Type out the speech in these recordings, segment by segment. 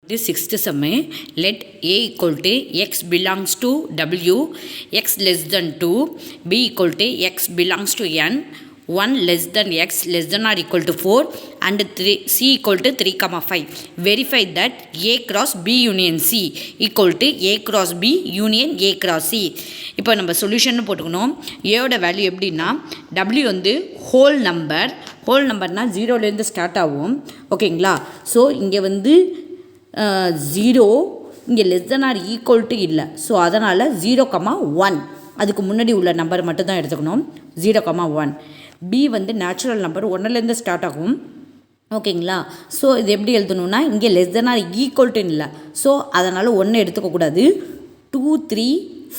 This sixth sum, let A equal to x belongs to W, x less than 2, B equal to x belongs to N, 1 less than x less than or equal to 4 and C equal to 3, 5. Verify that A cross B union C equal to A cross B union A cross C. இப்போ நம்ம solution போட்டுக்கணும். ஏயோட value எப்படின்னா W வந்து whole நம்பர்னால் ஜீரோலேருந்து start ஆகும். ஓகேங்களா? ஸோ இங்கே வந்து 0 இங்கே less than or equal to இல்லை. ஸோ அதனால் 0,1 அதுக்கு முன்னாடி உள்ள நம்பர் மட்டும் தான் எடுத்துக்கணும். 0,1. பி வந்து நேச்சுரல் நம்பர் 1லேருந்து ஸ்டார்ட் ஆகும். ஓகேங்களா? ஸோ இது எப்படி எழுதணுன்னா இங்கே லெஸ் தென் ஆர் ஈக்குவல் டுன்னு இல்லை. ஸோ அதனால் 1 எடுத்துக்கக்கூடாது. 2, 3,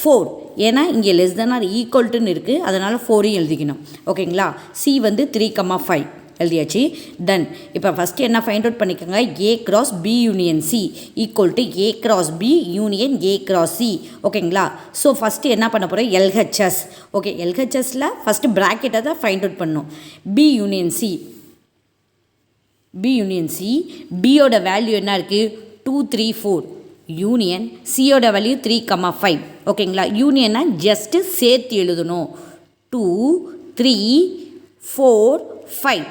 4 ஏன்னா இங்கே லெஸ் தென் ஆர் ஈக்குவல் டுன்னு இருக்குது. அதனால் 4 எழுதிக்கணும். ஓகேங்களா? சி வந்து 3,5 எழுதியாச்சு. தென் இப்போ ஃபஸ்ட்டு என்ன ஃபைண்ட் அவுட் பண்ணிக்கோங்க. A cross B union C equal to A cross B union A cross C. ஓகேங்களா? ஸோ ஃபஸ்ட்டு என்ன பண்ண போகிறோம்? எல்ஹெச்எஸ். ஓகே, எல்ஹெச்எஸில் ஃபஸ்ட்டு ப்ராக்கெட்டை தான் ஃபைண்ட் அவுட் பண்ணணும். பி யூனியன் சி பியோட வேல்யூ என்ன இருக்குது? 2, 3, 4 யூனியன் சியோட வேல்யூ 3,5. ஓகேங்களா? யூனியனை ஜஸ்ட்டு சேர்த்து எழுதணும். 2, 3, 4, 5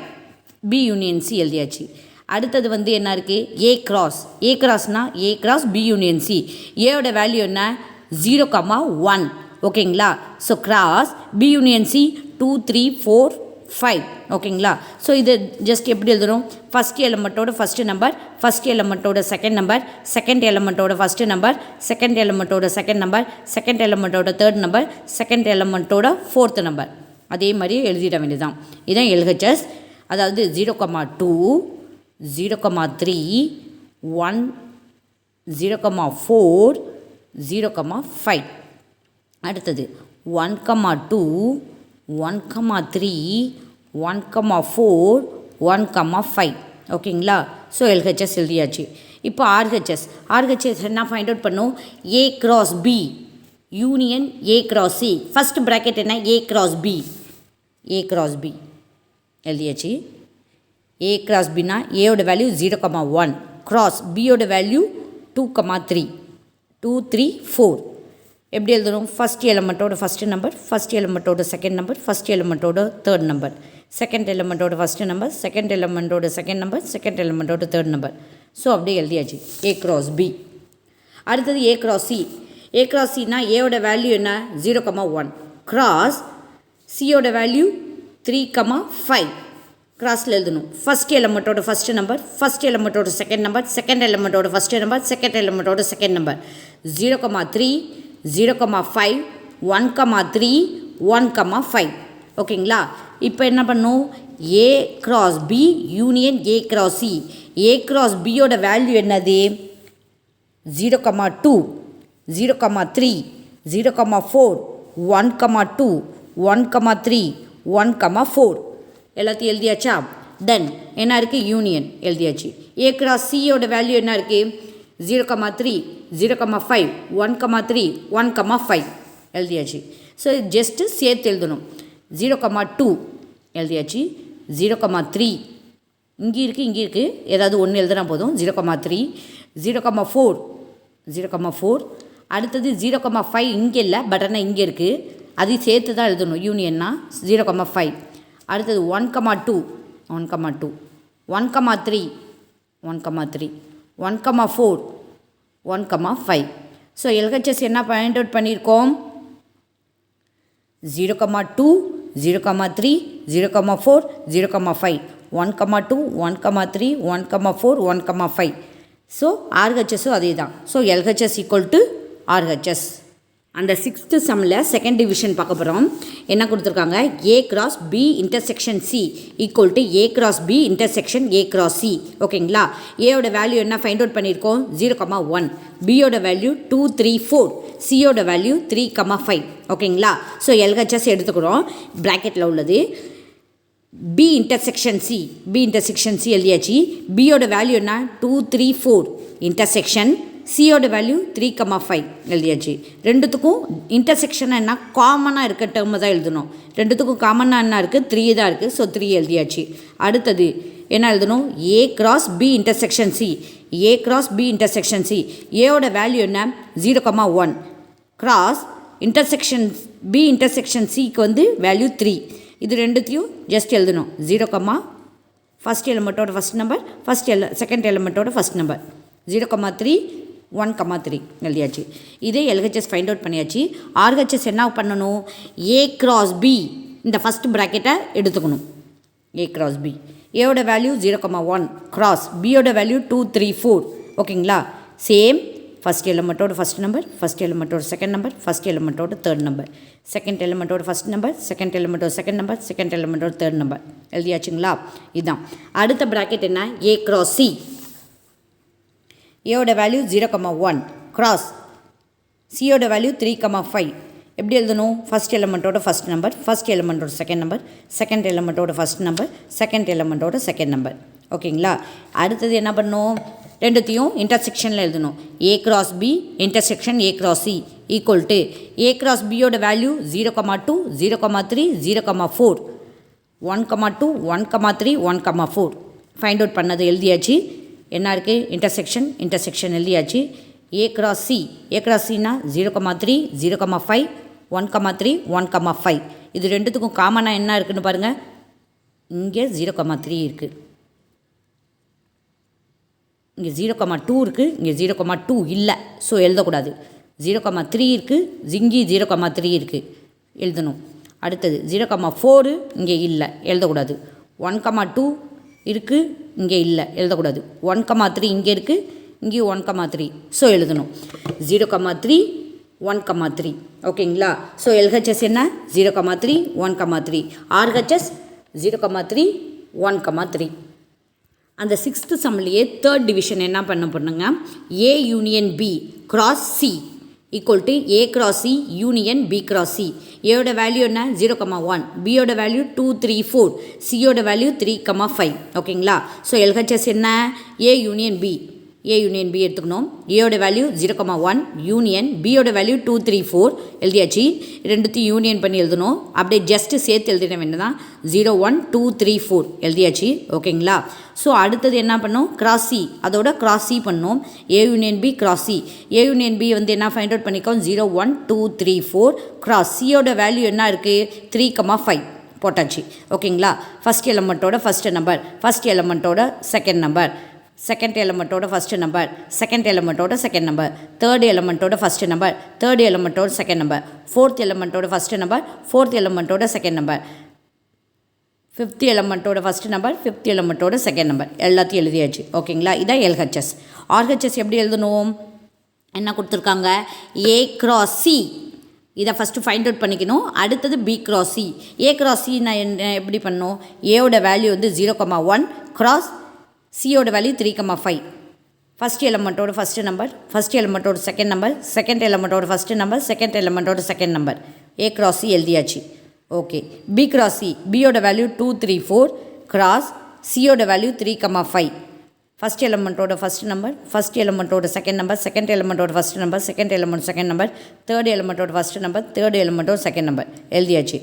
பி யூனியன் சி எழுதியாச்சு. அடுத்தது வந்து என்ன இருக்குது? ஏ கிராஸ்னால் A cross B union C. ஏயோட வேல்யூ என்ன? 0,1. ஓகேங்களா? So cross B union C 2, 3, 4, 5. ஓகேங்களா? ஸோ இது ஜஸ்ட் எப்படி எழுதுறோம்? ஃபஸ்ட் எலமெண்ட்டோட ஃபஸ்ட்டு நம்பர், ஃபஸ்ட் எலமெண்ட்டோட செகண்ட் நம்பர், செகண்ட் எலமெண்ட்டோட ஃபஸ்ட்டு நம்பர், செகண்ட் எலமெண்ட்டோட செகண்ட் நம்பர், செகண்ட் எலமெண்ட்டோட தேர்ட் நம்பர், செகண்ட் எலமெண்ட்டோட ஃபோர்த் நம்பர். அதே மாதிரி எழுதிட வேண்டியதுதான். இதுதான் எல்ஹெச்எஸ். அதாவது 0,2, 0,3, 1, 0,4, 0,5. அடுத்தது 1,2, 1,3, 1,4, 1,5. ஓகேங்களா? ஸோ எல்ஹெச்எஸ் எழுதியாச்சு. இப்போ ஆர்ஹெச்எஸ் என்ன ஃபைண்ட் அவுட் பண்ணும்? A cross B union A cross C. First bracket என்ன? ஏ கிராஸ் பி எழுதியாச்சு. ஏ கிராஸ் பின்னா ஏயோட வேல்யூ 0,1 கிராஸ் பியோட வேல்யூ 2,3, 2, 3, 4. எப்படி எழுதணும்? ஃபஸ்ட் எலமெண்ட்டோட ஃபஸ்ட்டு நம்பர், ஃபஸ்ட் எலமெண்ட்டோட செகண்ட் நம்பர், ஃபஸ்ட் எலமெண்ட்டோட தேர்ட் நம்பர், செகண்ட் எலமெண்ட்டோட ஃபஸ்ட்டு நம்பர், செகண்ட் எலமெண்ட்டோட செகண்ட் நம்பர், செகண்ட் எலமெண்ட்டோட தேர்ட் நம்பர். ஸோ அப்படியே எழுதியாச்சு. A cross B. அடுத்தது ஏ கிராஸ் சின்னா ஏயோட வேல்யூ என்ன? 0,1 கிராஸ் சியோட வேல்யூ 3,5. கிராஸில் எழுதணும். ஃபஸ்ட் எலமெண்ட்டோட ஃபஸ்ட்டு நம்பர், ஃபஸ்ட் எலமெண்ட்டோட செகண்ட் நம்பர், செகண்ட் எலமெண்ட்டோட ஃபஸ்ட்டு நம்பர், செகண்ட் எலமெண்ட்டோட செகண்ட் நம்பர். 0,3, 0,5, 1,3, 1,5. ஓகேங்களா? இப்போ என்ன பண்ணும்? A cross B union A cross C. A cross பியோட வேல்யூ என்னது? 0,2, 0,3, 0,4, 1,2, 1,3, 1,4 எல்லாத்தையும் எழுதியாச்சா? தென் என்ன இருக்குது? யூனியன் எழுதியாச்சு. ஏ கிராஸ் சியோட வேல்யூ என்ன இருக்குது? 0,3, 0,5, 1,3, 1,5 எழுதியாச்சு. ஸோ ஜஸ்ட்டு சேர்த்து எழுதணும். 0,2 எழுதியாச்சு. 0,3 இங்கே இருக்குது ஏதாவது ஒன்று எழுதுனா போதும். 0,3, 0,4, அடுத்தது 0,5 இங்கே இல்லை, பட் ஆனால் இங்கே இருக்குது. அதையும் சேர்த்து தான் எழுதணும். யூனியன்னா 0,5. அடுத்தது 1,2, 1,3, 1,4, 1,5. ஸோ எல்ஹெச்எஸ் என்ன ஃபைண்ட் அவுட் பண்ணியிருக்கோம்? 0,2, 0,3, 0,4, 0,5, 1,2, 1,3, 1,4, 1,5. ஸோ ஆர்ஹெச்எஸும் அதே தான். So LHS equal to RHS. அந்த சிக்ஸ்த்து சம்மில் செகண்ட் டிவிஷன் பார்க்க போகிறோம். என்ன கொடுத்துருக்காங்க? A cross B intersection C equal to A cross B intersection A cross C. ஓகேங்களா? ஏயோட வேல்யூ என்ன ஃபைண்ட் அவுட் பண்ணியிருக்கோம்? 0,1. பியோட வேல்யூ 2, 3, 4. சியோட வேல்யூ 3,5. ஓகேங்களா? ஸோ எல்ஹெச்எஸ் எடுத்துக்கிறோம். ப்ராக்கெட்டில் உள்ளது பி இன்டர்செக்ஷன் சி எழுதியாச்சு. பியோட வேல்யூ என்ன? 2, 3, 4 இன்டர்செக்ஷன் சியோட வேல்யூ 3,5 எழுதியாச்சு. ரெண்டுத்துக்கும் இன்டர்செக்ஷன் என்ன? காமனாக இருக்க டேர்மை தான் எழுதணும். ரெண்டுத்துக்கும் காமனாக என்ன இருக்குது? 3 தான் இருக்குது. ஸோ 3 எழுதியாச்சு. அடுத்தது என்ன எழுதணும்? A cross B intersection C. A cross B intersection C. ஏவோட வேல்யூ என்ன 0,1 கிராஸ் இன்டர்செக்ஷன் பி இன்டர்செக்ஷன் சிக்கு வந்து வேல்யூ 3. இது ரெண்டுத்தையும் ஜஸ்ட் எழுதணும். 0, ஃபஸ்ட் எலிமெண்ட்டோட ஃபஸ்ட் நம்பர், செகண்ட் எலிமெண்ட்டோட ஃபஸ்ட் நம்பர். 0,3 1,3 எழுதியாச்சு. இதே எல்ஹெச்எஸ் ஃபைண்ட் அவுட் பண்ணியாச்சு. ஆர்ஹெச்எஸ் என்ன பண்ணணும், ஏ கிராஸ் பி இந்த ஃபஸ்ட் ப்ராக்கெட்டை எடுத்துக்கணும். ஏ கிராஸ் பி, ஏவோட வேல்யூ 0,1 கிராஸ் பியோட வேல்யூ 2, 3, 4. ஓகேங்களா? சேம் ஃபஸ்ட் எலிமெண்ட்டோட ஃபஸ்ட் நம்பர், ஃபஸ்ட் எலிமெண்ட்டோட செகண்ட் நம்பர், ஃபஸ்ட் எலிமெண்ட்டோட தேர்ட் நம்பர், செகண்ட் எலிமெண்ட்டோட ஃபஸ்ட் நம்பர், செகண்ட் எலிமெண்ட்டோட செகண்ட் நம்பர், செகண்ட் எலிமெண்ட்டோட தேர்ட் நம்பர் எழுதியாச்சுங்களா? இதுதான். அடுத்த ப்ராக்கெட் என்ன, ஏ கிராஸ் சி. ஏவோட வேல்யூ 0,1 கிராஸ் சியோட வேல்யூ 3,5. எப்படி எழுதணும், ஃபஸ்ட் எலிமெண்ட்டோட ஃபஸ்ட் நம்பர், ஃபஸ்ட் எலிமெண்ட்டோட செகண்ட் நம்பர், செகண்ட் எலிமெண்ட்டோட ஃபஸ்ட் நம்பர், செகண்ட் எலிமெண்ட்டோட செகண்ட் நம்பர். ஓகேங்களா? அடுத்தது என்ன பண்ணணும், ரெண்டுத்தையும் இன்டர்செக்ஷனில் எழுதணும். A cross B intersection A cross C equal to A cross பியோட வேல்யூ 0,2 0,3 0,4 1,2 1,3 1,4 ஃபைண்ட் அவுட் பண்ணது எழுதியாச்சு. என்ன இருக்குது, இன்டர்செக்ஷன் எழுதியாச்சு. A cross C, A cross சின்னா 0,3 0,5 1,3 1,5. இது ரெண்டுத்துக்கும் காமனாக என்ன இருக்குதுன்னு பாருங்கள். இங்கே 0,3 இருக்குது, இங்கே 0,2 இருக்குது, இங்கே 0,2 இல்லை, ஸோ எழுதக்கூடாது. 0,3 இருக்குது, இங்கே 0,3 இருக்குது, எழுதணும். அடுத்தது 0,4 இங்கே இல்லை, எழுதக்கூடாது. 1,2 இருக்குது, இங்கே இல்லை, எழுதக்கூடாது. 1,3 இங்கே இருக்குது, இங்கேயும் 1,3, ஸோ எழுதணும். 0,3 1,3. ஓகேங்களா? ஸோ எல்ஹெச்எஸ் என்ன, 0,3 1,3. ஆர்ஹெச்எஸ் 0,3 1,3. அந்த 6th சம்லேயே தேர்ட் டிவிஷன் என்ன பண்ணுங்க, A union B cross C equal to A cross C union B cross C. ஏயோட வேல்யூ என்ன 0,1, பியோட வேல்யூ 2, 3, 4, சியோட வேல்யூ 3,5. ஓகேங்களா? ஸோ எல்ஹெச்எஸ் என்ன, ஏ யூனியன் பி எடுத்துக்கணும். ஏயோட வேல்யூ 0,1 யூனியன் பியோட வேல்யூ 2, 3, 4 எழுதியாச்சு. ரெண்டுத்தையும் யூனியன் பண்ணி எழுதணும். அப்படியே ஜஸ்ட்டு சேர்த்து எழுதிட வேண்டியதான். 0, 1, 2, 3, 4 எழுதியாச்சு. ஓகேங்களா? ஸோ அடுத்தது என்ன பண்ணோம், கிராஸ் சி, அதோட கிராஸ் சி பண்ணோம். A union B cross C. A union B வந்து என்ன ஃபைண்ட் அவுட் பண்ணிக்கோம், 0, 1, 2, 3, 4 கிராஸ் சியோட வேல்யூ என்ன இருக்குது 3,5 போட்டாச்சு. ஓகேங்களா? ஃபஸ்ட் எலிமெண்ட்டோட ஃபஸ்ட் நம்பர், ஃபஸ்ட் எலிமெண்ட்டோட செகண்ட் நம்பர், செகண்ட் எலிமெண்ட்டோட ஃபஸ்ட் நம்பர், செகண்ட் எலிமெண்ட்டோட செகண்ட் நம்பர், தேர்ட் எலிமெண்ட்டோட ஃபஸ்ட் நம்பர், தேர்ட் எலிமெண்ட்டோட செகண்ட் நம்பர், ஃபோர்த் எலிமெண்ட்டோட ஃபஸ்ட் நம்பர், ஃபோர்த் எலிமெண்ட்டோட second number, fifth எலிமெண்ட்டோட first number, fifth எலிமெண்ட்டோட செகண்ட் நம்பர் எல்லாத்தையும் எழுதியாச்சு. ஓகேங்களா? இதான் எல்ஹெச்எஸ். ஆர்ஹெச்எஸ் எப்படி எழுதணும், என்ன கொடுத்துருக்காங்க, ஏ கிராஸ் சி. இதை ஃபஸ்ட்டு ஃபைண்ட் அவுட் பண்ணிக்கணும். அடுத்தது B cross C. A cross C நான் என்ன எப்படி பண்ணணும், ஏவோட வேல்யூ வந்து 0,1 கிராஸ் சியோட வேல்யூ 3,5. ஃபஸ்ட் எலிமெண்ட்டோட ஃபஸ்ட்டு நம்பர், ஃபஸ்ட் எலிமெண்ட்டோட செகண்ட் நம்பர், செகண்ட் எலிமெண்ட்டோட ஃபஸ்ட்டு நம்பர், செகண்ட் எலிமெண்ட்டோட second number, A cross C எழுதியாச்சு. ஓகே. பி கிராஸ் சி, பியோட வேல்யூ 2, 3, 4 கிராஸ் சியோட வேல்யூ 3,5. ஃபஸ்ட் எலிமெண்ட்டோட ஃபஸ்ட் நம்பர், ஃபஸ்ட் எலிமெண்ட்டோட செகண்ட் நம்பர், செகண்ட் எலிமெண்ட்டோட first number, second element second number, third எலிமெண்ட்டோட first number, third எலிமெண்ட்டோட second number எழுதியாச்சு.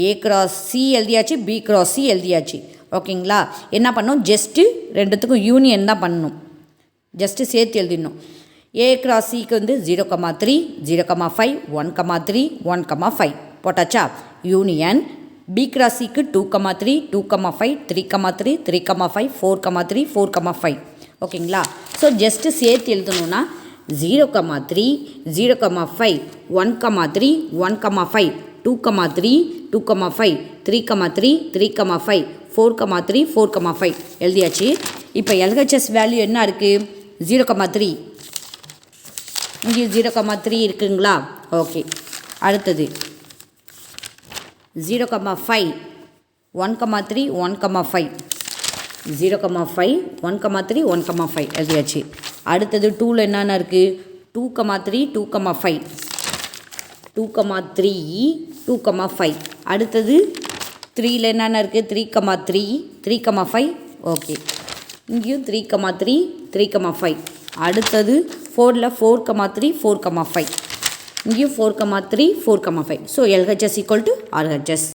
A cross C எழுதியாச்சு, பி கிராஸ் சி எழுதியாச்சு. ஓகேங்களா? என்ன பண்ணணும், ஜஸ்ட்டு ரெண்டுத்துக்கும் யூனியன் தான் பண்ணணும், ஜஸ்ட்டு சேர்த்து எழுதிடணும். ஏ கிராஸ் சிக்கு வந்து 0,3 0,5 1,3 1,5 போட்டாச்சா. யூனியன் பி கிராஸ் சிக்கு 2,3 2,5 3,3 3,5 4,3 4,5. ஓகேங்களா? ஸோ ஜஸ்ட்டு சேர்த்து எழுதணுன்னா 0,3 0,5 1,3 1,5 2,3 2,5 3,3 3,5 4,3 4,5 எழுதியாச்சு. இப்போ எல்ஹெச்எஸ் வேல்யூ என்ன இருக்குது 0,3, இங்கே 0,3 இருக்குங்களா. ஓகே. அடுத்தது 0,5 1,3 1,5 0,5 1,3 1,5 எழுதியாச்சு. அடுத்தது 2ல் என்னென்ன இருக்குது 2,3 2,5 2,3 2,5. அடுத்தது 3ல் என்னென்ன இருக்குது 3,3 3,5. ஓகே. இங்கேயும் 3,3 3,5. அடுத்தது 4ல் 4,3 4,5. இங்கேயும் 4,3 4,5. So LHS equal to RHS.